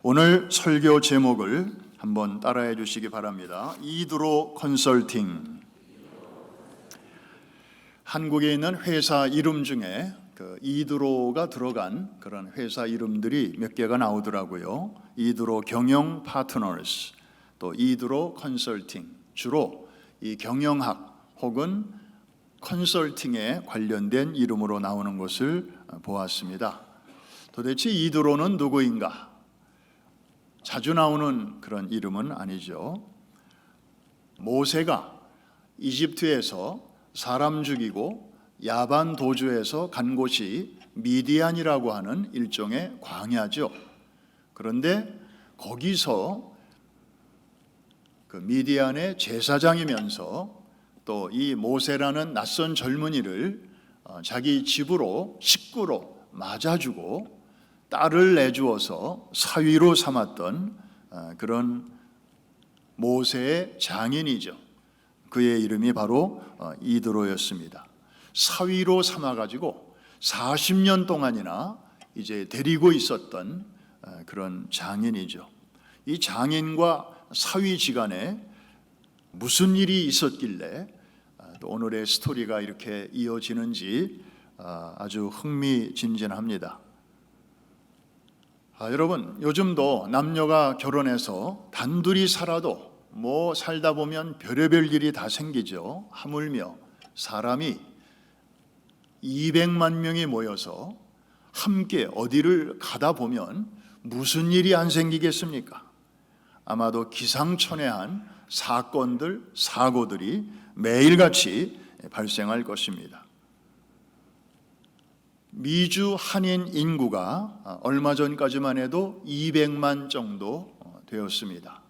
오늘 설교 제목을 한번 따라해 주시기 바랍니다. 이드로 컨설팅. 한국에 있는 회사 이름 중에 이드로가 들어간 그런 회사 이름들이 몇 개가 나오더라고요. 이드로 경영 파트너스, 또 이드로 컨설팅. 주로 이 경영학 혹은 컨설팅에 관련된 이름으로 나오는 것을 보았습니다. 도대체 이드로는 누구인가? 자주 나오는 그런 이름은 아니죠. 모세가 이집트에서 사람 죽이고 야반 도주해서 간 곳이 미디안이라고 하는 일종의 광야죠. 그런데 거기서 그 미디안의 제사장이면서 또 이 모세라는 낯선 젊은이를 자기 집으로 식구로 맞아주고 딸을 내주어서 사위로 삼았던 그런 모세의 장인이죠. 그의 이름이 바로 이드로였습니다. 사위로 삼아가지고 40년 동안이나 이제 데리고 있었던 그런 장인이죠. 이 장인과 사위지간에 무슨 일이 있었길래 또 오늘의 스토리가 이렇게 이어지는지 아주 흥미진진합니다. 여러분, 요즘도 남녀가 결혼해서 단둘이 살아도 살다 보면 별의별 일이 다 생기죠. 하물며 사람이 200만 명이 모여서 함께 어디를 가다 보면 무슨 일이 안 생기겠습니까? 아마도 기상천외한 사건들, 사고들이 매일같이 발생할 것입니다. 미주 한인 인구가 얼마 전까지만 해도 200만 정도 되었습니다.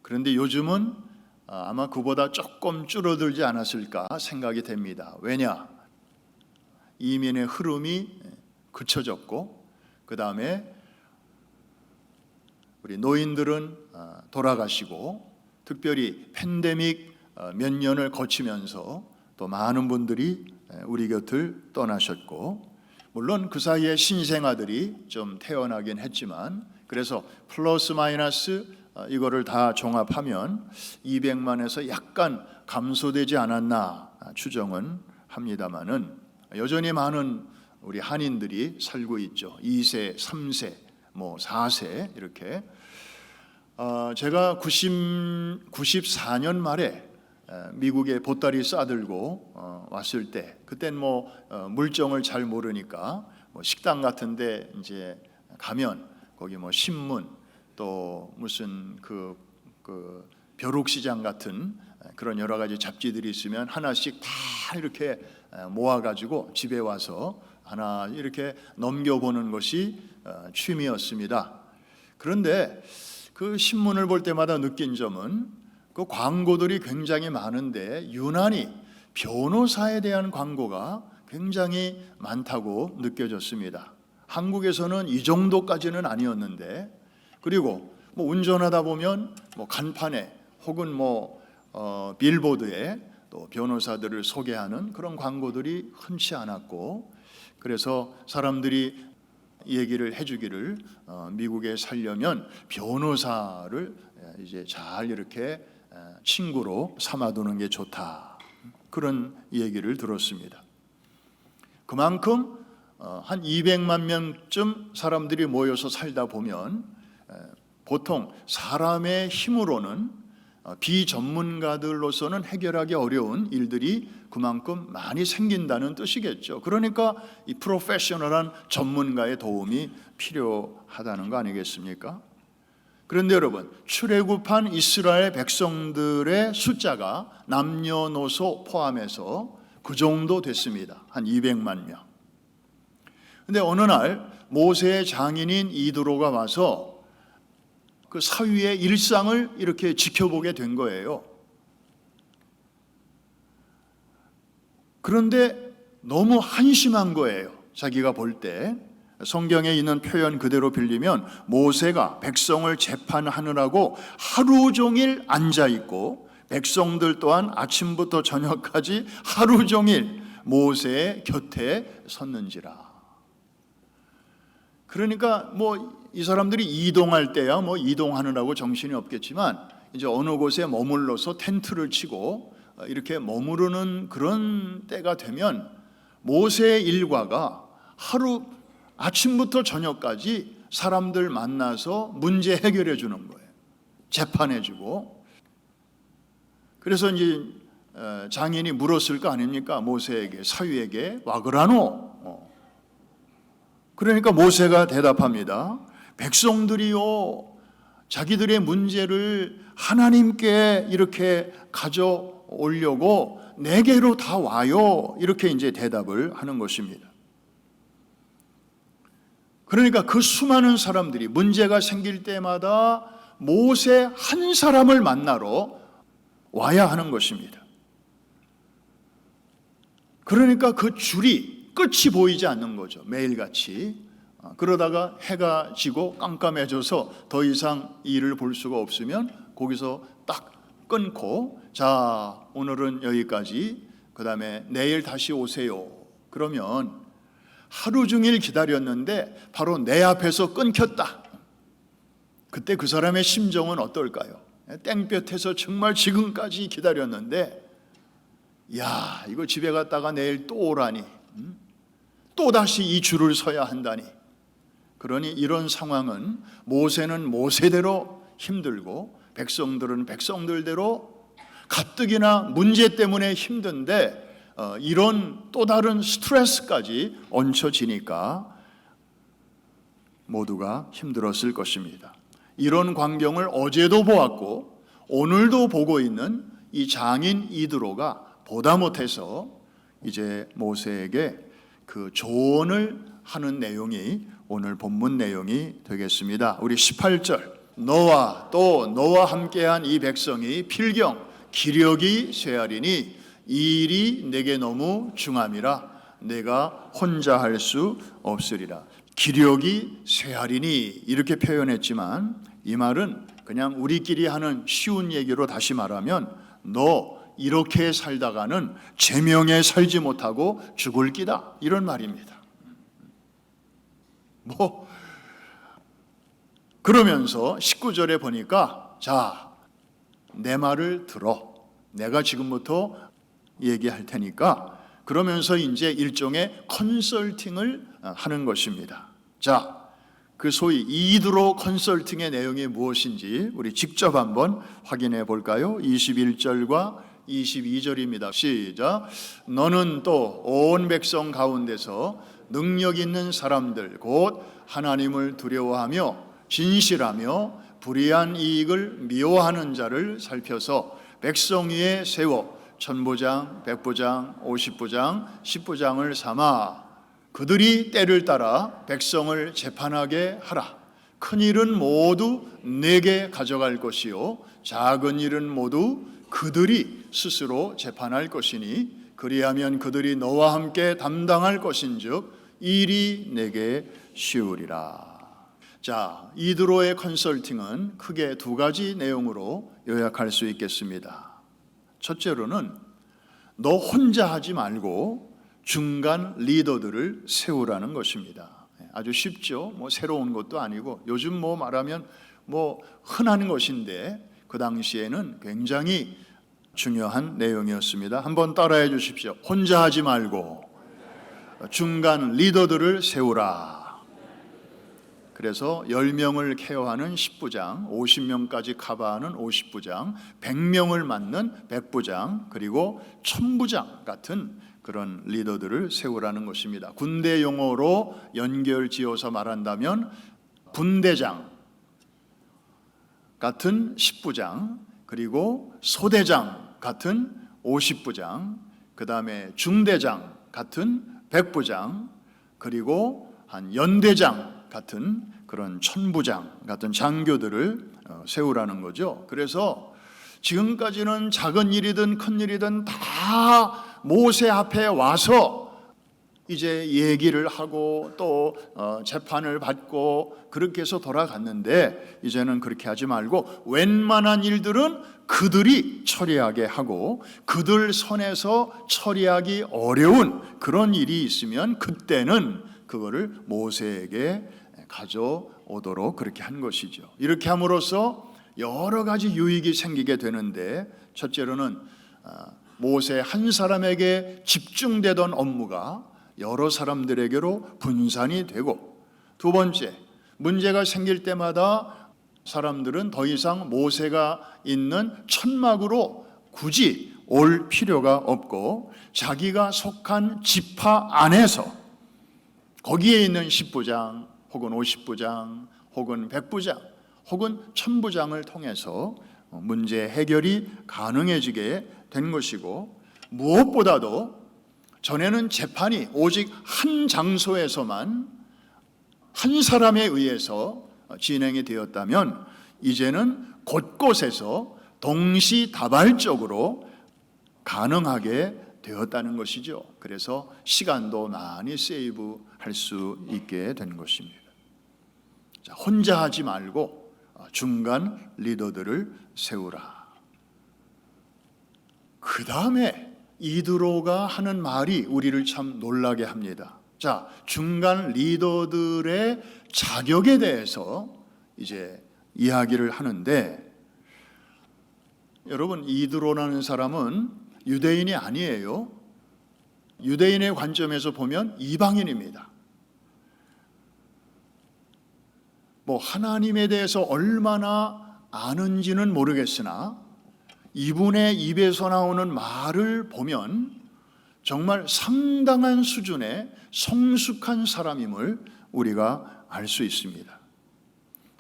그런데 요즘은 아마 그보다 조금 줄어들지 않았을까 생각이 됩니다. 왜냐? 이민의 흐름이 그쳐졌고, 그 다음에 우리 노인들은 돌아가시고, 특별히 팬데믹 몇 년을 거치면서 또 많은 분들이 우리 곁을 떠나셨고, 물론 그 사이에 신생아들이 좀 태어나긴 했지만, 그래서 플러스 마이너스 이거를 다 종합하면 200만에서 약간 감소되지 않았나 추정은 합니다만은 여전히 많은 우리 한인들이 살고 있죠. 2세, 3세, 4세 이렇게. 제가 94년 말에 미국에 보따리 싸들고 왔을 때, 그땐 물정을 잘 모르니까 식당 같은데 이제 가면 거기 신문 또 무슨 그 벼룩시장 같은 그런 여러 가지 잡지들이 있으면 하나씩 다 이렇게 모아가지고 집에 와서 하나 이렇게 넘겨보는 것이 취미였습니다. 그런데 그 신문을 볼 때마다 느낀 점은 그 광고들이 굉장히 많은데 유난히 변호사에 대한 광고가 굉장히 많다고 느껴졌습니다. 한국에서는 이 정도까지는 아니었는데, 그리고 운전하다 보면 간판에 혹은 빌보드에 또 변호사들을 소개하는 그런 광고들이 흔치 않았고, 그래서 사람들이 얘기를 해주기를 미국에 살려면 변호사를 이제 잘 이렇게 친구로 삼아두는 게 좋다, 그런 얘기를 들었습니다. 그만큼 한 200만 명쯤 사람들이 모여서 살다 보면 보통 사람의 힘으로는 비전문가들로서는 해결하기 어려운 일들이 그만큼 많이 생긴다는 뜻이겠죠. 그러니까 이 프로페셔널한 전문가의 도움이 필요하다는 거 아니겠습니까? 그런데 여러분, 출애굽한 이스라엘 백성들의 숫자가 남녀노소 포함해서 그 정도 됐습니다. 한 200만 명. 근데 어느 날 모세의 장인인 이드로가 와서 그 사위의 일상을 이렇게 지켜보게 된 거예요. 그런데 너무 한심한 거예요. 자기가 볼 때. 성경에 있는 표현 그대로 빌리면 모세가 백성을 재판하느라고 하루 종일 앉아있고, 백성들 또한 아침부터 저녁까지 하루 종일 모세의 곁에 섰는지라. 그러니까 뭐 이 사람들이 이동할 때야 뭐 이동하느라고 정신이 없겠지만 이제 어느 곳에 머물러서 텐트를 치고 이렇게 머무르는 그런 때가 되면 모세의 일과가 하루 아침부터 저녁까지 사람들 만나서 문제 해결해 주는 거예요. 재판해 주고. 그래서 이제 장인이 물었을 거 아닙니까? 모세에게, 사위에게 와그라노. 그러니까 모세가 대답합니다. 백성들이요, 자기들의 문제를 하나님께 이렇게 가져오려고 내게로 다 와요. 이렇게 이제 대답을 하는 것입니다. 그러니까 그 수많은 사람들이 문제가 생길 때마다 모세 한 사람을 만나러 와야 하는 것입니다. 그러니까 그 줄이 끝이 보이지 않는 거죠. 매일같이. 그러다가 해가 지고 깜깜해져서 더 이상 일을 볼 수가 없으면 거기서 딱 끊고, 자, 오늘은 여기까지, 그 다음에 내일 다시 오세요. 그러면 하루 종일 기다렸는데 바로 내 앞에서 끊겼다. 그때 그 사람의 심정은 어떨까요? 땡볕에서 정말 지금까지 기다렸는데, 야, 이거 집에 갔다가 내일 또 오라니, 또 다시 이 줄을 서야 한다니. 그러니 이런 상황은 모세는 모세대로 힘들고 백성들은 백성들대로 가뜩이나 문제 때문에 힘든데 이런 또 다른 스트레스까지 얹혀지니까 모두가 힘들었을 것입니다. 이런 광경을 어제도 보았고 오늘도 보고 있는 이 장인 이드로가 보다 못해서 이제 모세에게 그 조언을 하는 내용이 오늘 본문 내용이 되겠습니다. 우리 18절, 너와 또 너와 함께한 이 백성이 필경 기력이 쇠하리니 이 일이 내게 너무 중함이라 내가 혼자 할 수 없으리라. 기력이 쇠하리니 이렇게 표현했지만 이 말은 그냥 우리끼리 하는 쉬운 얘기로 다시 말하면 너 이렇게 살다가는 제명에 살지 못하고 죽을 끼다, 이런 말입니다. 그러면서 19절에 보니까, 자, 내 말을 들어. 내가 지금부터 얘기할 테니까. 그러면서 이제 일종의 컨설팅을 하는 것입니다. 자, 그 소위 이드로 컨설팅의 내용이 무엇인지 우리 직접 한번 확인해 볼까요? 21절과 22절입니다. 시작. 너는 또 온 백성 가운데서 능력 있는 사람들 곧 하나님을 두려워하며 진실하며 불의한 이익을 미워하는 자를 살펴서 백성 위에 세워 천부장, 백부장, 50부장, 10부장을 삼아 그들이 때를 따라 백성을 재판하게 하라. 큰 일은 모두 내게 가져갈 것이요 작은 일은 모두 그들이 스스로 재판할 것이니 그리하면 그들이 너와 함께 담당할 것인즉 일이 내게 쉬우리라. 자, 이드로의 컨설팅은 크게 두 가지 내용으로 요약할 수 있겠습니다. 첫째로는 너 혼자 하지 말고 중간 리더들을 세우라는 것입니다. 아주 쉽죠. 뭐 새로운 것도 아니고 요즘 뭐 말하면 뭐 흔한 것인데 그 당시에는 굉장히 중요한 내용이었습니다. 한번 따라해 주십시오. 혼자 하지 말고 중간 리더들을 세우라. 그래서 10명을 케어하는 10부장, 50명까지 커버하는 50부장, 100명을 맡는 100부장, 그리고 1000부장 같은 그런 리더들을 세우라는 것입니다. 군대 용어로 연결지어서 말한다면 분대장 같은 10부장, 그리고 소대장 같은 50부장, 그 다음에 중대장 같은 100부장, 그리고 한 연대장 같은 그런 1000부장 같은 장교들을 세우라는 거죠. 그래서 지금까지는 작은 일이든 큰 일이든 다 모세 앞에 와서 이제 얘기를 하고 또 재판을 받고 그렇게 해서 돌아갔는데 이제는 그렇게 하지 말고 웬만한 일들은 그들이 처리하게 하고 그들 선에서 처리하기 어려운 그런 일이 있으면 그때는 그거를 모세에게 가져오도록 그렇게 한 것이죠. 이렇게 함으로써 여러 가지 유익이 생기게 되는데, 첫째로는 모세 한 사람에게 집중되던 업무가 여러 사람들에게로 분산이 되고, 두 번째, 문제가 생길 때마다 사람들은 더 이상 모세가 있는 천막으로 굳이 올 필요가 없고, 자기가 속한 지파 안에서 거기에 있는 10부장 혹은 50부장 혹은 100부장 혹은 1000부장을 통해서 문제 해결이 가능해지게 된 것이고, 무엇보다도 전에는 재판이 오직 한 장소에서만 한 사람에 의해서 진행이 되었다면, 이제는 곳곳에서 동시다발적으로 가능하게 되었다는 것이죠. 그래서 시간도 많이 세이브할 수 있게 된 것입니다. 자, 혼자 하지 말고 중간 리더들을 세우라. 그 다음에 이드로가 하는 말이 우리를 참 놀라게 합니다. 자, 중간 리더들의 자격에 대해서 이제 이야기를 하는데, 여러분, 이드로라는 사람은 유대인이 아니에요. 유대인의 관점에서 보면 이방인입니다. 하나님에 대해서 얼마나 아는지는 모르겠으나 이분의 입에서 나오는 말을 보면 정말 상당한 수준의 성숙한 사람임을 우리가 알 수 있습니다.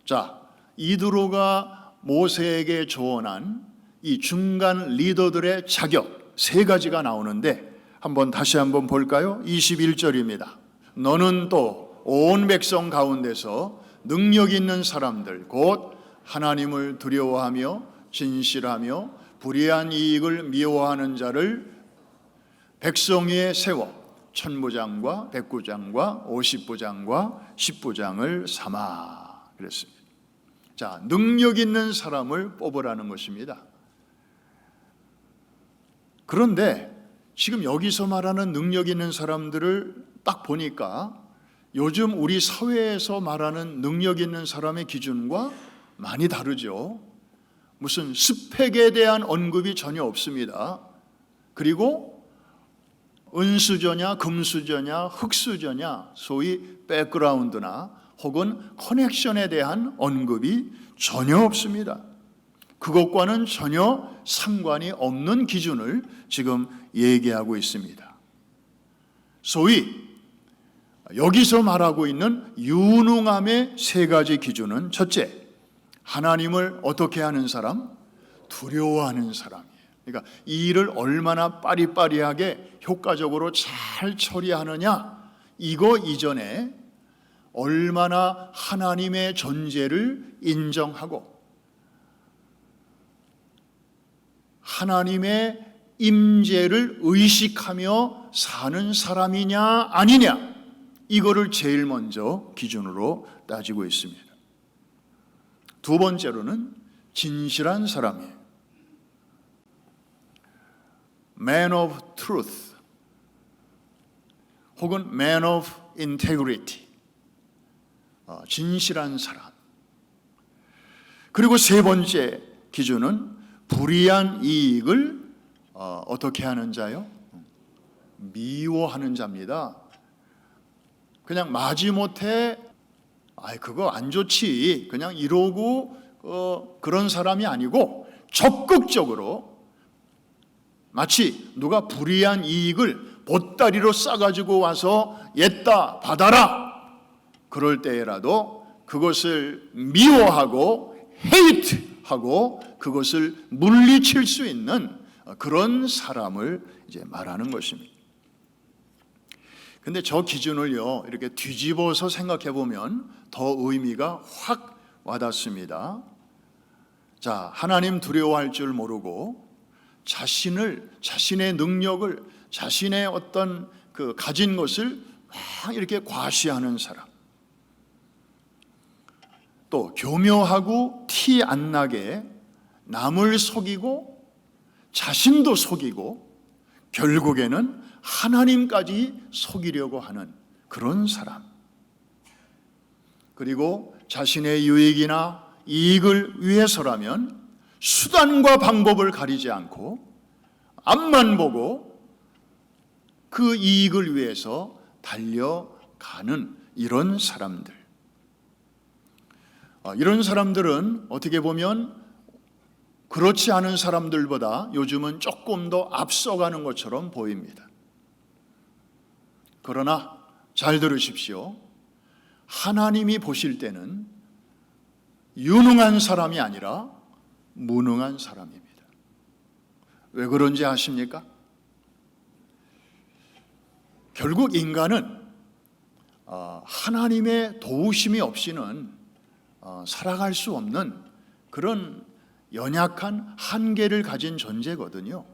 자, 이드로가 모세에게 조언한 이 중간 리더들의 자격 세 가지가 나오는데, 다시 한번 볼까요? 21절입니다. 너는 또 온 백성 가운데서 능력 있는 사람들, 곧 하나님을 두려워하며 진실하며 불의한 이익을 미워하는 자를 백성 위에 세워 천부장과 백부장과 50부장과 10부장을 삼아 그랬습니다. 자, 능력 있는 사람을 뽑으라는 것입니다. 그런데 지금 여기서 말하는 능력 있는 사람들을 딱 보니까 요즘 우리 사회에서 말하는 능력 있는 사람의 기준과 많이 다르죠. 무슨 스펙에 대한 언급이 전혀 없습니다. 그리고 은수저냐 금수저냐 흙수저냐, 소위 백그라운드나 혹은 커넥션에 대한 언급이 전혀 없습니다. 그것과는 전혀 상관이 없는 기준을 지금 얘기하고 있습니다. 소위 여기서 말하고 있는 유능함의 세 가지 기준은, 첫째, 하나님을 어떻게 하는 사람? 두려워하는 사람이에요. 그러니까 이 일을 얼마나 빠리빠리하게 효과적으로 잘 처리하느냐, 이거 이전에 얼마나 하나님의 존재를 인정하고 하나님의 임재를 의식하며 사는 사람이냐 아니냐, 이거를 제일 먼저 기준으로 따지고 있습니다. 두 번째로는 진실한 사람이에요. Man of truth 혹은 Man of integrity, 진실한 사람. 그리고 세 번째 기준은 불의한 이익을 어떻게 하는 자요? 미워하는 자입니다. 그냥 마지못해 그거 안 좋지 그냥 이러고 그런 사람이 아니고, 적극적으로 마치 누가 불의한 이익을 보따리로 싸가지고 와서 옛다 받아라, 그럴 때라도 그것을 미워하고 헤이트하고 그것을 물리칠 수 있는 그런 사람을 이제 말하는 것입니다. 근데 저 기준을요, 이렇게 뒤집어서 생각해 보면 더 의미가 확 와닿습니다. 자, 하나님 두려워할 줄 모르고 자신의 능력을, 자신의 어떤 그 가진 것을 막 이렇게 과시하는 사람, 또 교묘하고 티 안 나게 남을 속이고 자신도 속이고 결국에는 하나님까지 속이려고 하는 그런 사람. 그리고 자신의 유익이나 이익을 위해서라면 수단과 방법을 가리지 않고 앞만 보고 그 이익을 위해서 달려가는 이런 사람들. 이런 사람들은 어떻게 보면 그렇지 않은 사람들보다 요즘은 조금 더 앞서가는 것처럼 보입니다. 그러나 잘 들으십시오. 하나님이 보실 때는 유능한 사람이 아니라 무능한 사람입니다. 왜 그런지 아십니까? 결국 인간은 하나님의 도우심이 없이는 살아갈 수 없는 그런 연약한 한계를 가진 존재거든요.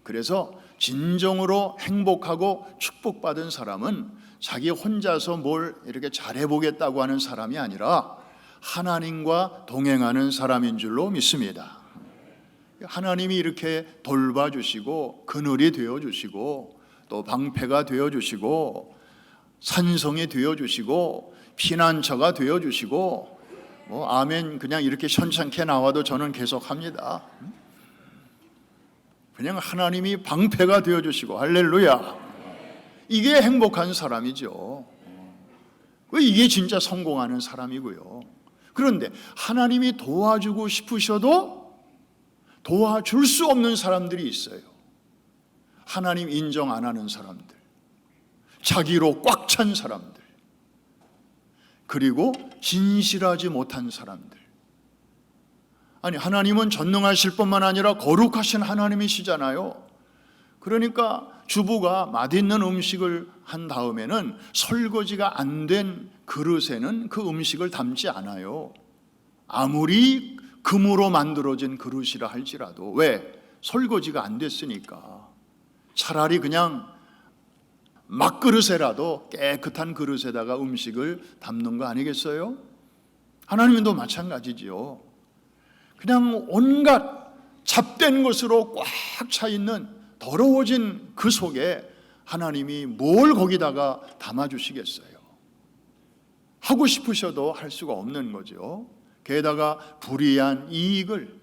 그래서 진정으로 행복하고 축복받은 사람은 자기 혼자서 뭘 이렇게 잘해보겠다고 하는 사람이 아니라 하나님과 동행하는 사람인 줄로 믿습니다. 하나님이 이렇게 돌봐주시고 그늘이 되어주시고 또 방패가 되어주시고 산성이 되어주시고 피난처가 되어주시고 아멘 그냥 이렇게 현찮게 나와도 저는 계속합니다. 그냥 하나님이 방패가 되어주시고 할렐루야. 이게 행복한 사람이죠. 이게 진짜 성공하는 사람이고요. 그런데 하나님이 도와주고 싶으셔도 도와줄 수 없는 사람들이 있어요. 하나님 인정 안 하는 사람들, 자기로 꽉 찬 사람들, 그리고 진실하지 못한 사람들. 아니 하나님은 전능하실 뿐만 아니라 거룩하신 하나님이시잖아요. 그러니까 주부가 맛있는 음식을 한 다음에는 설거지가 안 된 그릇에는 그 음식을 담지 않아요. 아무리 금으로 만들어진 그릇이라 할지라도. 왜? 설거지가 안 됐으니까. 차라리 그냥 막그릇에라도 깨끗한 그릇에다가 음식을 담는 거 아니겠어요? 하나님도 마찬가지지요. 그냥 온갖 잡된 것으로 꽉 차 있는 더러워진 그 속에 하나님이 뭘 거기다가 담아주시겠어요? 하고 싶으셔도 할 수가 없는 거죠. 게다가 불이한 이익을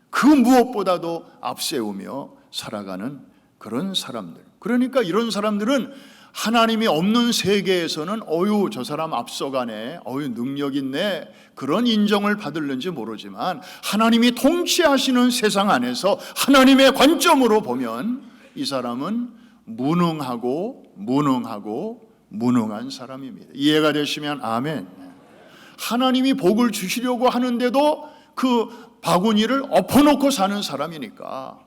그 무엇보다도 앞세우며 살아가는 그런 사람들. 그러니까 이런 사람들은 하나님이 없는 세계에서는 저 사람 앞서가네, 능력 있네, 그런 인정을 받을는지 모르지만 하나님이 통치하시는 세상 안에서 하나님의 관점으로 보면 이 사람은 무능한 사람입니다. 이해가 되시면 아멘. 하나님이 복을 주시려고 하는데도 그 바구니를 엎어놓고 사는 사람이니까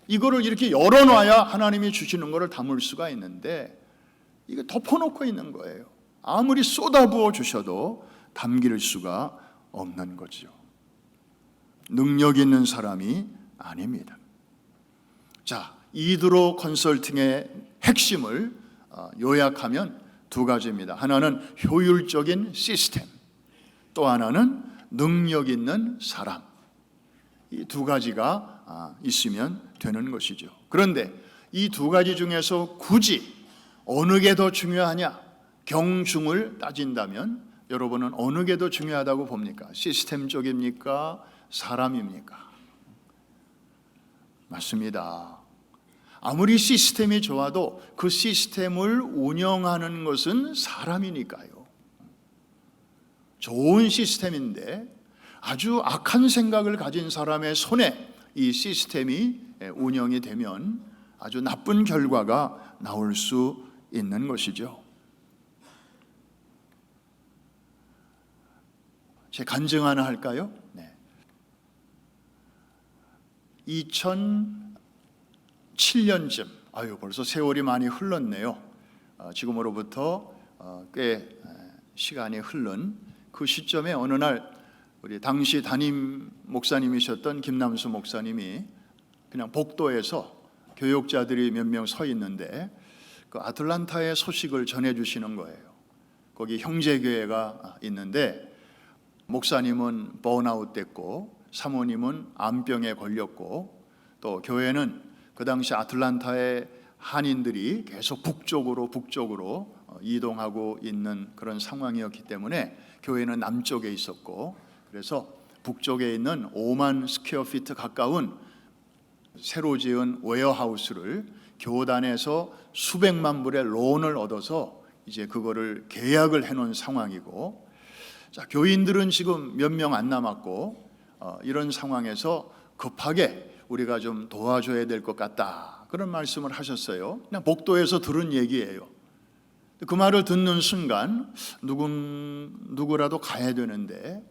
이거를 이렇게 열어놔야 하나님이 주시는 것을 담을 수가 있는데 이거 덮어놓고 있는 거예요. 아무리 쏟아부어 주셔도 담길 수가 없는 거죠. 능력 있는 사람이 아닙니다. 자, 이드로 컨설팅의 핵심을 요약하면 두 가지입니다. 하나는 효율적인 시스템, 또 하나는 능력 있는 사람. 이 두 가지가 있으면 되는 것이죠. 그런데 이 두 가지 중에서 굳이 어느 게 더 중요하냐? 경중을 따진다면 여러분은 어느 게 더 중요하다고 봅니까? 시스템적입니까? 사람입니까? 맞습니다. 아무리 시스템이 좋아도 그 시스템을 운영하는 것은 사람이니까요. 좋은 시스템인데 아주 악한 생각을 가진 사람의 손에 이 시스템이 운영이 되면 아주 나쁜 결과가 나올 수 있는 것이죠. 제 간증 하나 할까요? 네. 2007년쯤, 벌써 세월이 많이 흘렀네요. 지금으로부터 꽤 시간이 흐른 그 시점에 어느 날 우리 당시 담임 목사님이셨던 김남수 목사님이 그냥 복도에서 교역자들이 몇 명 서 있는데 그 아틀란타의 소식을 전해주시는 거예요. 거기 형제교회가 있는데 목사님은 번아웃 됐고 사모님은 암병에 걸렸고 또 교회는 그 당시 아틀란타의 한인들이 계속 북쪽으로 이동하고 있는 그런 상황이었기 때문에 교회는 남쪽에 있었고, 그래서 북쪽에 있는 5만 스퀘어피트 가까운 새로 지은 웨어하우스를 교단에서 수백만 불의 론을 얻어서 이제 그거를 계약을 해놓은 상황이고, 자, 교인들은 지금 몇 명 안 남았고, 이런 상황에서 급하게 우리가 좀 도와줘야 될 것 같다, 그런 말씀을 하셨어요. 그냥 복도에서 들은 얘기예요. 그 말을 듣는 순간 누구라도 가야 되는데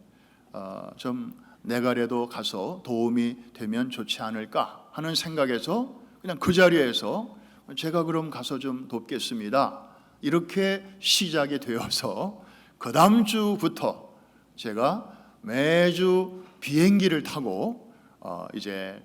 좀 내가라도 가서 도움이 되면 좋지 않을까 하는 생각에서 그냥 그 자리에서 제가 그럼 가서 좀 돕겠습니다, 이렇게 시작이 되어서 그 다음 주부터 제가 매주 비행기를 타고 이제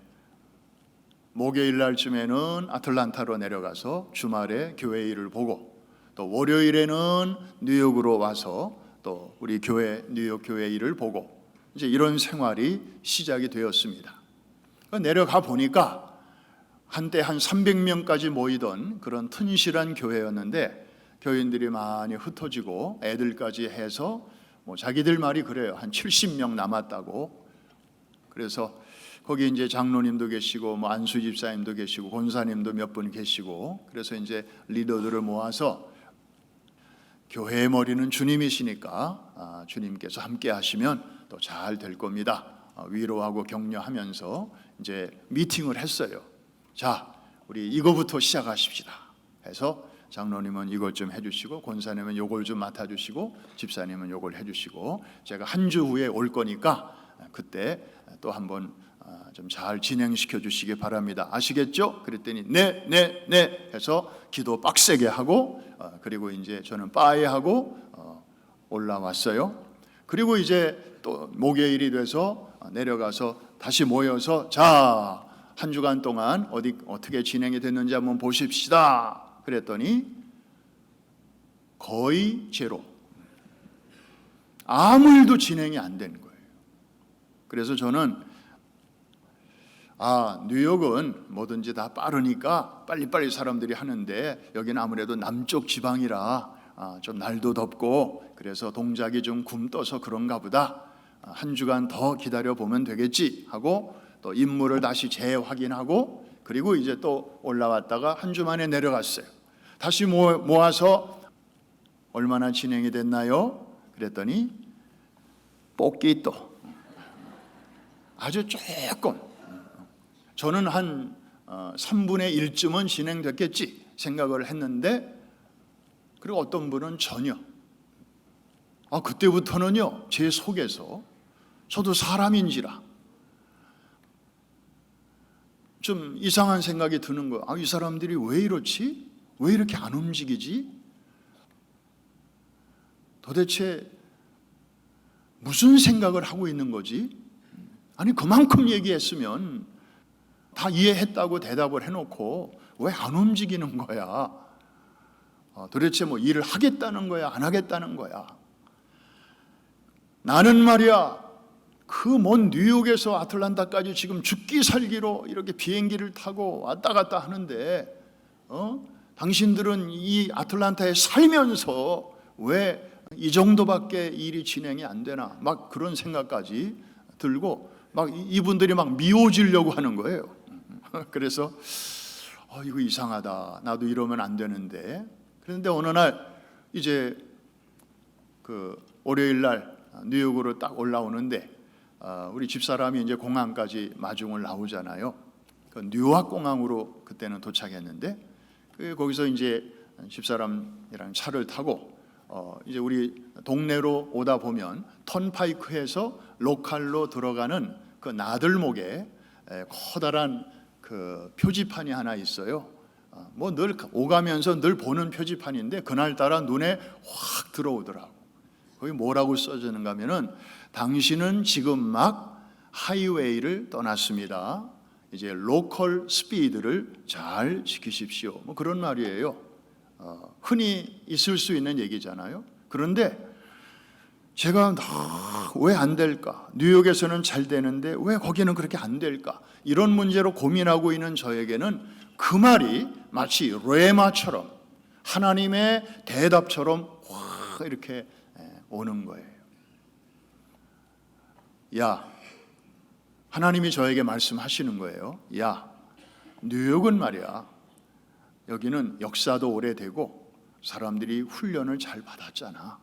목요일 날쯤에는 아틀란타로 내려가서 주말에 교회 일을 보고, 또 월요일에는 뉴욕으로 와서 또 우리 교회 뉴욕 교회 일을 보고, 이제 이런 생활이 시작이 되었습니다. 내려가 보니까 한때 한 300명까지 모이던 그런 튼실한 교회였는데 교인들이 많이 흩어지고 애들까지 해서 뭐 자기들 말이 그래요. 한 70명 남았다고. 그래서 거기 이제 장로님도 계시고 뭐 안수 집사님도 계시고 권사님도 몇 분 계시고, 그래서 이제 리더들을 모아서 교회의 머리는 주님이시니까 주님께서 함께 하시면 또 잘 될 겁니다, 위로하고 격려하면서 이제 미팅을 했어요. 자, 우리 이거부터 시작하십시다 해서 장로님은 이걸 좀 해주시고, 권사님은 요걸 좀 맡아주시고, 집사님은 요걸 해주시고, 제가 한 주 후에 올 거니까 그때 또 한번 좀 잘 진행시켜 주시기 바랍니다, 아시겠죠? 그랬더니 네 해서 기도 빡세게 하고, 그리고 이제 저는 빠이하고 올라왔어요. 그리고 이제 또 목요일이 돼서 내려가서 다시 모여서 자, 한 주간 동안 어떻게 진행이 됐는지 한번 보십시다 그랬더니 거의 제로, 아무 일도 진행이 안 된 거예요. 그래서 저는 뉴욕은 뭐든지 다 빠르니까 빨리빨리 사람들이 하는데 여기는 아무래도 남쪽 지방이라 좀 날도 덥고 그래서 동작이 좀 굼떠서 그런가 보다, 한 주간 더 기다려보면 되겠지 하고 또 임무를 다시 재확인하고, 그리고 이제 또 올라왔다가 한 주 만에 내려갔어요. 다시 모아서 얼마나 진행이 됐나요? 그랬더니 poquito, 아주 조금, 저는 한 3분의 1쯤은 진행됐겠지 생각을 했는데, 그리고 어떤 분은 전혀. 그때부터는요 제 속에서 저도 사람인지라 좀 이상한 생각이 드는 거예요. 이 사람들이 왜 이렇지? 왜 이렇게 안 움직이지? 도대체 무슨 생각을 하고 있는 거지? 아니, 그만큼 얘기했으면 다 이해했다고 대답을 해놓고 왜 안 움직이는 거야? 도대체 뭐 일을 하겠다는 거야? 안 하겠다는 거야? 나는 말이야, 그 먼 뉴욕에서 아틀란타까지 지금 죽기 살기로 이렇게 비행기를 타고 왔다 갔다 하는데 당신들은 이 아틀란타에 살면서 왜 이 정도밖에 일이 진행이 안 되나, 막 그런 생각까지 들고 막 이분들이 막 미워지려고 하는 거예요. 그래서 이거 이상하다, 나도 이러면 안 되는데. 그런데 어느 날 이제 그 월요일 날 뉴욕으로 딱 올라오는데 우리 집사람이 이제 공항까지 마중을 나오잖아요. 그 뉴욕 공항으로 그때는 도착했는데, 거기서 이제 집사람이랑 차를 타고 이제 우리 동네로 오다 보면 턴파이크에서 로컬로 들어가는 그 나들목에 커다란 그 표지판이 하나 있어요. 뭐 늘 오가면서 늘 보는 표지판인데 그날따라 눈에 확 들어오더라고. 거기 뭐라고 써지는가 하면은 당신은 지금 막 하이웨이를 떠났습니다. 이제 로컬 스피드를 잘 지키십시오. 뭐 그런 말이에요. 흔히 있을 수 있는 얘기잖아요. 그런데 제가 왜 안 될까? 뉴욕에서는 잘 되는데 왜 거기는 그렇게 안 될까? 이런 문제로 고민하고 있는 저에게는 그 말이 마치 레마처럼 하나님의 대답처럼 확 이렇게 오는 거예요. 야, 하나님이 저에게 말씀하시는 거예요. 야, 뉴욕은 말이야, 여기는 역사도 오래되고 사람들이 훈련을 잘 받았잖아.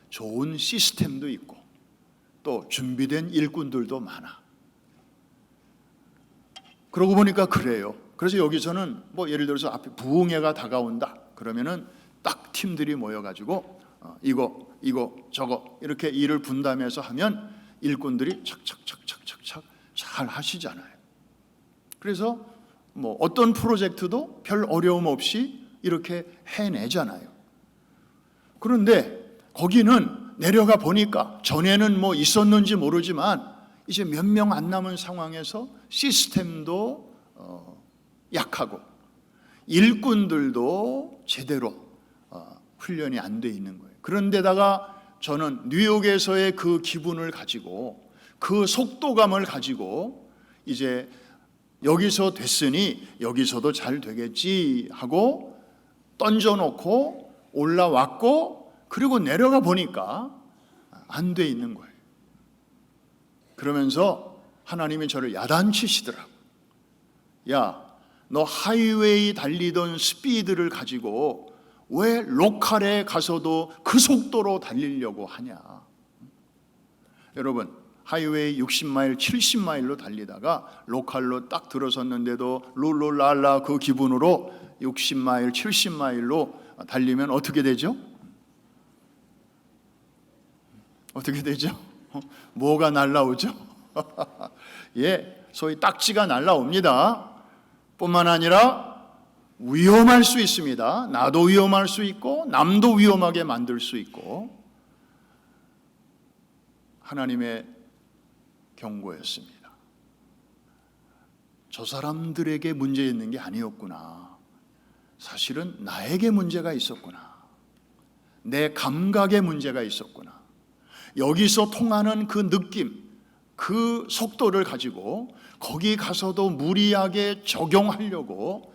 좋은 시스템도 있고 또 준비된 일꾼들도 많아. 그러고 보니까 그래요. 그래서 여기서는 뭐 예를 들어서 앞에 부흥회가 다가온다 그러면은 딱 팀들이 모여가지고 이거 저거 이렇게 일을 분담해서 하면 일꾼들이 착착착착착착 잘 하시잖아요. 그래서 뭐 어떤 프로젝트도 별 어려움 없이 이렇게 해내잖아요. 그런데 거기는 내려가 보니까 전에는 뭐 있었는지 모르지만 이제 몇 명 안 남은 상황에서 시스템도 약하고 일꾼들도 제대로 훈련이 안 돼 있는 거예요. 그런데다가 저는 뉴욕에서의 그 기분을 가지고 그 속도감을 가지고 이제 여기서 됐으니 여기서도 잘 되겠지 하고 던져놓고 올라왔고 그리고 내려가 보니까 안 돼 있는 거예요. 그러면서 하나님이 저를 야단치시더라고요. 야, 너 하이웨이 달리던 스피드를 가지고 왜 로컬에 가서도 그 속도로 달리려고 하냐. 여러분, 하이웨이 60마일, 70마일로 달리다가 로컬로 딱 들어섰는데도 룰루랄라 그 기분으로 60마일, 70마일로 달리면 어떻게 되죠? 어떻게 되죠? 뭐가 날라오죠? 예, 소위 딱지가 날라옵니다. 뿐만 아니라 위험할 수 있습니다. 나도 위험할 수 있고 남도 위험하게 만들 수 있고. 하나님의 경고였습니다. 저 사람들에게 문제 있는 게 아니었구나. 사실은 나에게 문제가 있었구나. 내 감각에 문제가 있었구나. 여기서 통하는 그 느낌, 그 속도를 가지고 거기 가서도 무리하게 적용하려고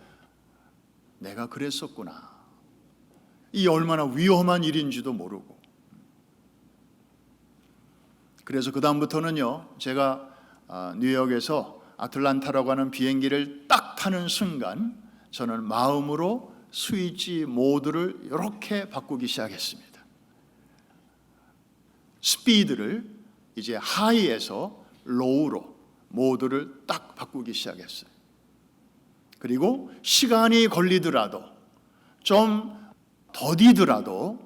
내가 그랬었구나. 이 얼마나 위험한 일인지도 모르고. 그래서 그 다음부터는요, 제가 뉴욕에서 아틀란타라고 하는 비행기를 딱 타는 순간 저는 마음으로 스위치 모드를 이렇게 바꾸기 시작했습니다. 스피드를 이제 하이에서 로우로 모드를 딱 바꾸기 시작했어요. 그리고 시간이 걸리더라도 좀 더디더라도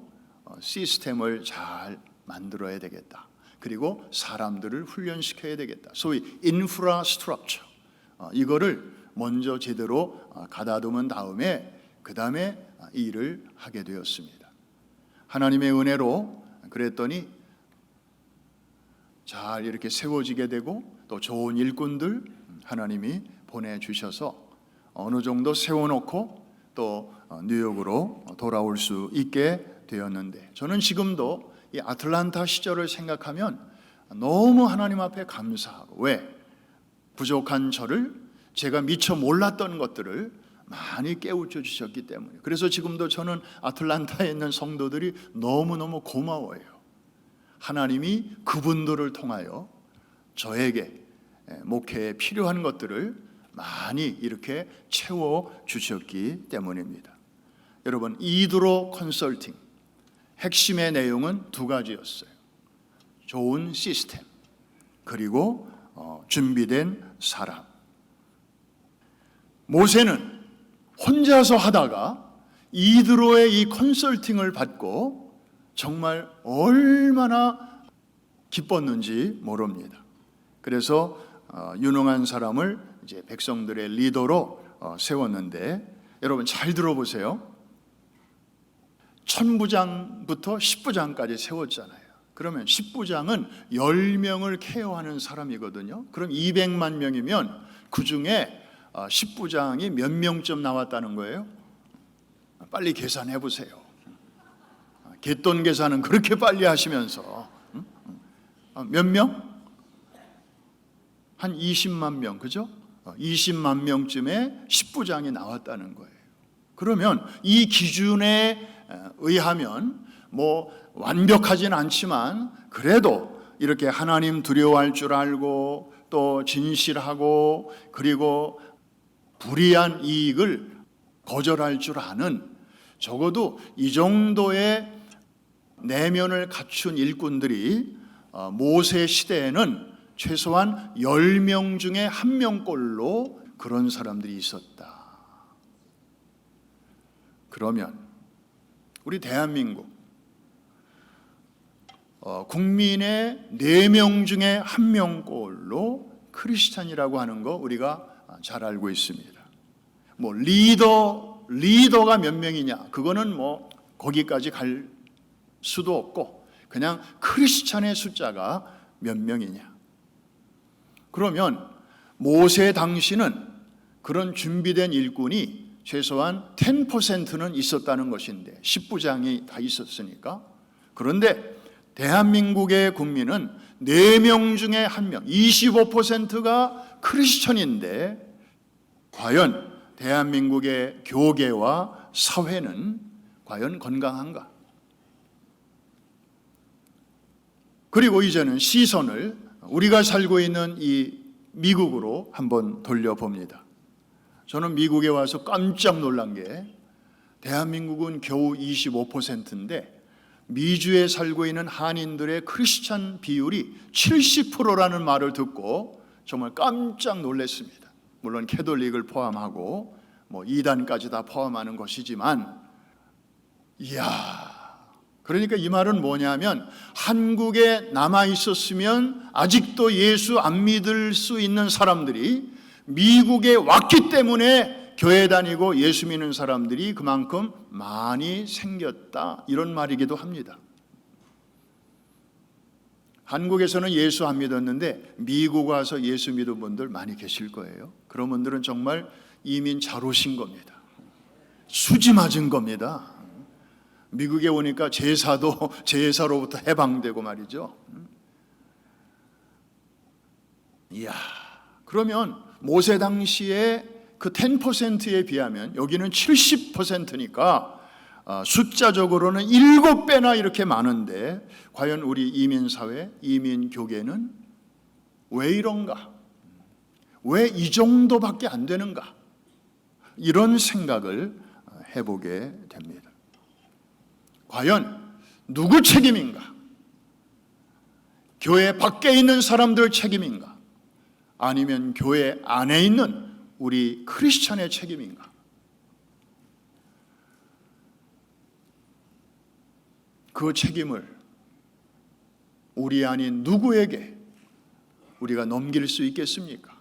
시스템을 잘 만들어야 되겠다. 그리고 사람들을 훈련시켜야 되겠다. 소위 인프라스트럭처, 이거를 먼저 제대로 가다듬은 다음에 그 다음에 일을 하게 되었습니다. 하나님의 은혜로 그랬더니 잘 이렇게 세워지게 되고 또 좋은 일꾼들 하나님이 보내주셔서 어느 정도 세워놓고 또 뉴욕으로 돌아올 수 있게 되었는데, 저는 지금도 이 아틀란타 시절을 생각하면 너무 하나님 앞에 감사하고, 왜? 부족한 저를, 제가 미처 몰랐던 것들을 많이 깨우쳐 주셨기 때문에. 그래서 지금도 저는 아틀란타에 있는 성도들이 너무너무 고마워요. 하나님이 그분들을 통하여 저에게 목회에 필요한 것들을 많이 이렇게 채워 주셨기 때문입니다. 여러분, 이드로 컨설팅 핵심의 내용은 두 가지였어요. 좋은 시스템, 그리고 준비된 사람. 모세는 혼자서 하다가 이드로의 이 컨설팅을 받고 정말 얼마나 기뻤는지 모릅니다. 그래서 유능한 사람을 이제 백성들의 리더로 세웠는데, 여러분 잘 들어보세요. 1000부장부터 10부장까지 세웠잖아요. 그러면 10부장은 10명을 케어하는 사람이거든요. 그럼 200만 명이면 그 중에 10부장이 몇 명쯤 나왔다는 거예요? 빨리 계산해 보세요. 갯돈 계산은 그렇게 빨리 하시면서 몇 명? 한 20만 명, 그죠? 20만 명쯤에 10부장이 나왔다는 거예요. 그러면 이 기준에 의하면 완벽하진 않지만 그래도 이렇게 하나님 두려워할 줄 알고 또 진실하고 그리고 불이한 이익을 거절할 줄 아는, 적어도 이 정도의 내면을 갖춘 일꾼들이 모세 시대에는 최소한 10명 중에 1명꼴로 그런 사람들이 있었다. 그러면 우리 대한민국 국민의 4명 중에 1명꼴로 크리스찬이라고 하는 거 우리가 잘 알고 있습니다. 리더가 몇 명이냐, 그거는 거기까지 갈 수도 없고 그냥 크리스찬의 숫자가 몇 명이냐. 그러면 모세 당시는 그런 준비된 일꾼이 최소한 10%는 있었다는 것인데 10부장이 다 있었으니까. 그런데 대한민국의 국민은 4명 중에 1명, 25%가 크리스천인데 과연 대한민국의 교계와 사회는 과연 건강한가? 그리고 이제는 시선을 우리가 살고 있는 이 미국으로 한번 돌려봅니다. 저는 미국에 와서 깜짝 놀란 게 대한민국은 겨우 25%인데 미주에 살고 있는 한인들의 크리스찬 비율이 70%라는 말을 듣고 정말 깜짝 놀랐습니다. 물론 캐톨릭을 포함하고 이단까지 다 포함하는 것이지만, 그러니까 이 말은 뭐냐면 한국에 남아 있었으면 아직도 예수 안 믿을 수 있는 사람들이 미국에 왔기 때문에 교회 다니고 예수 믿는 사람들이 그만큼 많이 생겼다, 이런 말이기도 합니다. 한국에서는 예수 안 믿었는데 미국 와서 예수 믿은 분들 많이 계실 거예요. 그런 분들은 정말 이민 잘 오신 겁니다. 수지 맞은 겁니다. 미국에 오니까 제사로부터 해방되고 말이죠. 그러면 모세 당시에 그 10%에 비하면 여기는 70%니까 숫자적으로는 7배나 이렇게 많은데 과연 우리 이민사회, 이민교계는 왜 이런가? 왜 이 정도밖에 안 되는가? 이런 생각을 해보게 됩니다. 과연 누구 책임인가? 교회 밖에 있는 사람들 책임인가? 아니면 교회 안에 있는 우리 크리스찬의 책임인가? 그 책임을 우리 아닌 누구에게 우리가 넘길 수 있겠습니까?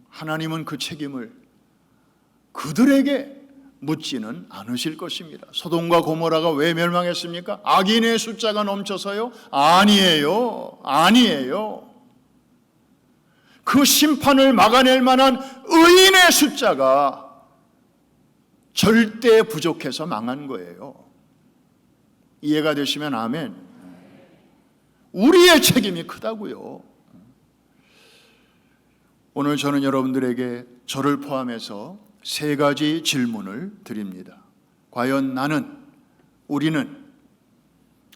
하나님은 그 책임을 그들에게 묻지는 않으실 것입니다. 소돔과 고모라가 왜 멸망했습니까? 악인의 숫자가 넘쳐서요? 아니에요. 그 심판을 막아낼 만한 의인의 숫자가 절대 부족해서 망한 거예요. 이해가 되시면 아멘. 우리의 책임이 크다고요. 오늘 저는 여러분들에게 저를 포함해서 3가지 질문을 드립니다. 과연 우리는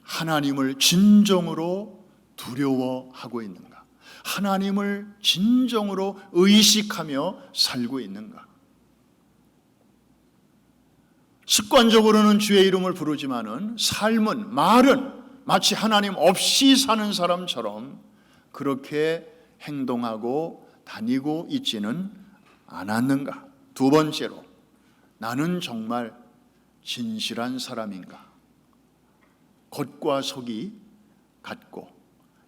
하나님을 진정으로 두려워하고 있는가? 하나님을 진정으로 의식하며 살고 있는가? 습관적으로는 주의 이름을 부르지만은 삶은, 말은 마치 하나님 없이 사는 사람처럼 그렇게 행동하고 다니고 있지는 않았는가? 2번째로, 나는 정말 진실한 사람인가? 겉과 속이 같고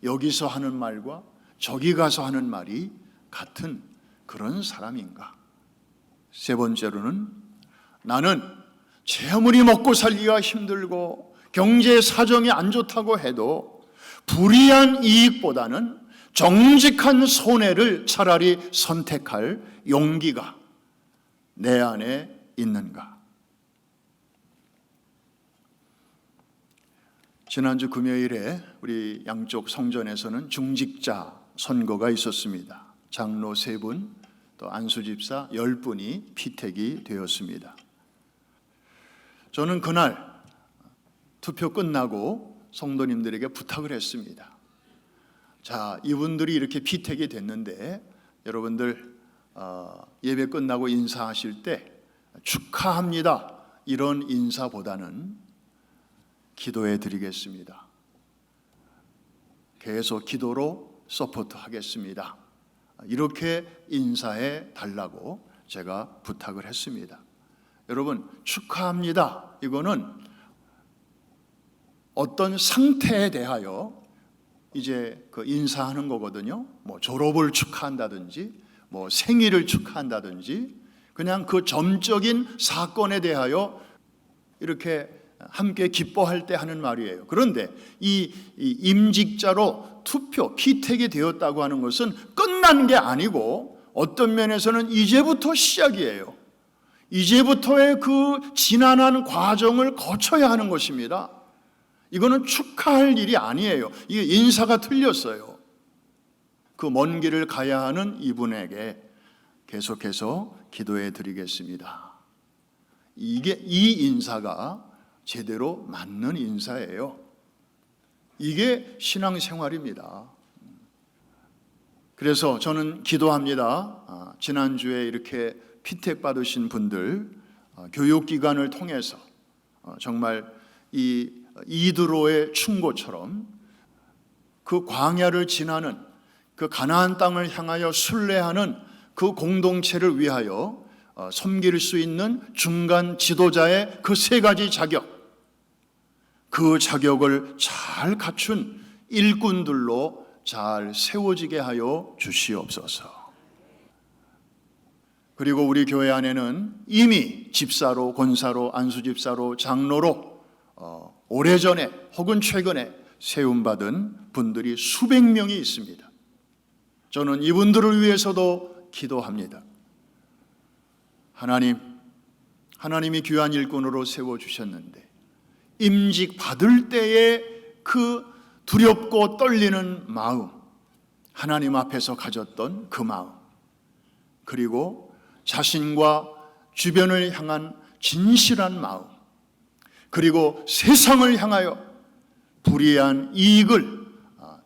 여기서 하는 말과 저기 가서 하는 말이 같은 그런 사람인가? 3번째로는, 나는 제 아무리 먹고 살기가 힘들고 경제 사정이 안 좋다고 해도 불이한 이익보다는 정직한 손해를 차라리 선택할 용기가 내 안에 있는가? 지난주 금요일에 우리 양쪽 성전에서는 중직자 선거가 있었습니다. 장로 3분, 또 안수집사 10분이 피택이 되었습니다. 저는 그날 투표 끝나고 성도님들에게 부탁을 했습니다. 자, 이분들이 이렇게 피택이 됐는데 여러분들 예배 끝나고 인사하실 때 축하합니다 이런 인사보다는 기도해 드리겠습니다. 계속 기도로 서포트하겠습니다. 이렇게 인사해 달라고 제가 부탁을 했습니다. 여러분, 축하합니다. 이거는 어떤 상태에 대하여 이제 그 인사하는 거거든요. 뭐 졸업을 축하한다든지, 뭐 생일을 축하한다든지, 그냥 그 점적인 사건에 대하여 이렇게 함께 기뻐할 때 하는 말이에요. 그런데 이 임직자로 투표, 피택이 되었다고 하는 것은 끝난 게 아니고 어떤 면에서는 이제부터 시작이에요. 이제부터의 그 지난한 과정을 거쳐야 하는 것입니다. 이거는 축하할 일이 아니에요. 이게 인사가 틀렸어요. 그 먼 길을 가야 하는 이분에게 계속해서 기도해 드리겠습니다. 이 인사가 제대로 맞는 인사예요. 이게 신앙생활입니다. 그래서 저는 기도합니다. 지난주에 이렇게 피택 받으신 분들 교육기관을 통해서 정말 이 이드로의 충고처럼 그 광야를 지나는 그 가나안 땅을 향하여 순례하는 그 공동체를 위하여 섬길 수 있는 중간 지도자의 그 세 가지 자격, 그 자격을 잘 갖춘 일꾼들로 잘 세워지게 하여 주시옵소서. 그리고 우리 교회 안에는 이미 집사로, 권사로, 안수집사로, 장로로 오래전에 혹은 최근에 세움받은 분들이 수백 명이 있습니다. 저는 이분들을 위해서도 기도합니다. 하나님이 귀한 일꾼으로 세워주셨는데 임직 받을 때의 그 두렵고 떨리는 마음, 하나님 앞에서 가졌던 그 마음, 그리고 자신과 주변을 향한 진실한 마음, 그리고 세상을 향하여 불이한 이익을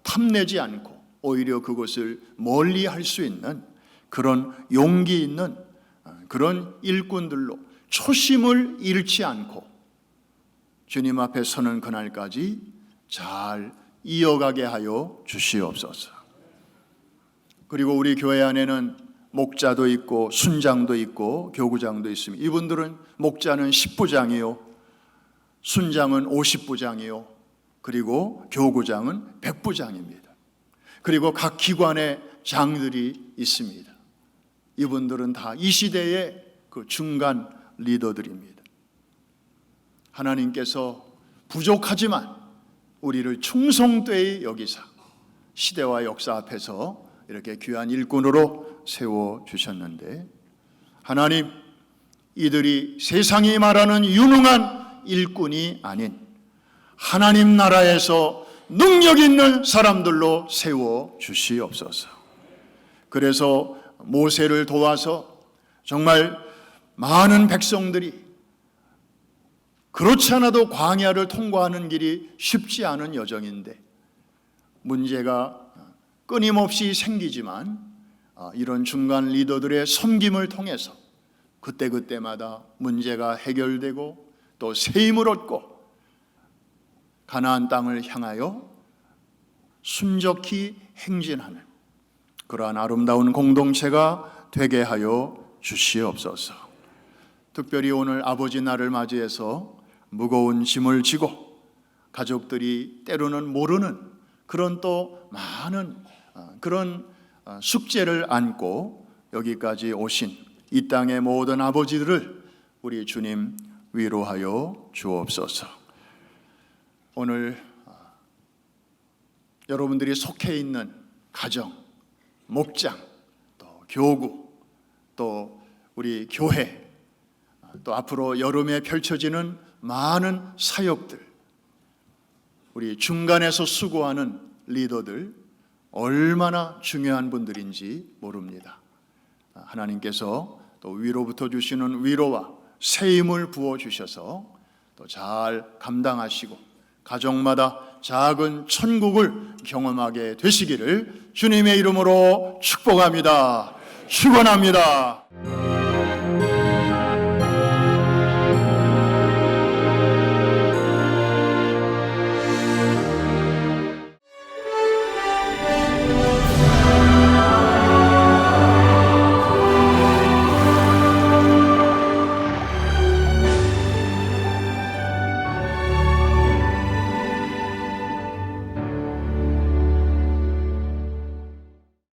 탐내지 않고 오히려 그것을 멀리 할 수 있는 그런 용기 있는 그런 일꾼들로 초심을 잃지 않고 주님 앞에 서는 그날까지 잘 이어가게 하여 주시옵소서. 그리고 우리 교회 안에는 목자도 있고 순장도 있고 교구장도 있습니다. 이분들은 목자는 10부장이요, 순장은 50부장이요, 그리고 교구장은 100부장입니다. 그리고 각 기관의 장들이 있습니다. 이분들은 다 이 시대의 그 중간 리더들입니다. 하나님께서 부족하지만 우리를 충성되이 여기사 시대와 역사 앞에서 이렇게 귀한 일꾼으로 세워주셨는데, 하나님, 이들이 세상이 말하는 유능한 일꾼이 아닌 하나님 나라에서 능력 있는 사람들로 세워주시옵소서. 그래서 모세를 도와서 정말 많은 백성들이 그렇지 않아도 광야를 통과하는 길이 쉽지 않은 여정인데 문제가 끊임없이 생기지만 이런 중간 리더들의 섬김을 통해서 그때그때마다 문제가 해결되고 또 새 힘을 얻고 가나안 땅을 향하여 순적히 행진하는 그러한 아름다운 공동체가 되게 하여 주시옵소서. 특별히 오늘 아버지 날을 맞이해서 무거운 짐을 지고 가족들이 때로는 모르는 그런 또 많은 그런 숙제를 안고 여기까지 오신 이 땅의 모든 아버지들을 우리 주님 위로하여 주옵소서. 오늘 여러분들이 속해 있는 가정, 목장, 또 교구, 또 우리 교회, 또 앞으로 여름에 펼쳐지는 많은 사역들, 우리 중간에서 수고하는 리더들 얼마나 중요한 분들인지 모릅니다. 하나님께서 또 위로부터 주시는 위로와 새 힘을 부어주셔서 또 잘 감당하시고 가정마다 작은 천국을 경험하게 되시기를 주님의 이름으로 축복합니다. 축원합니다.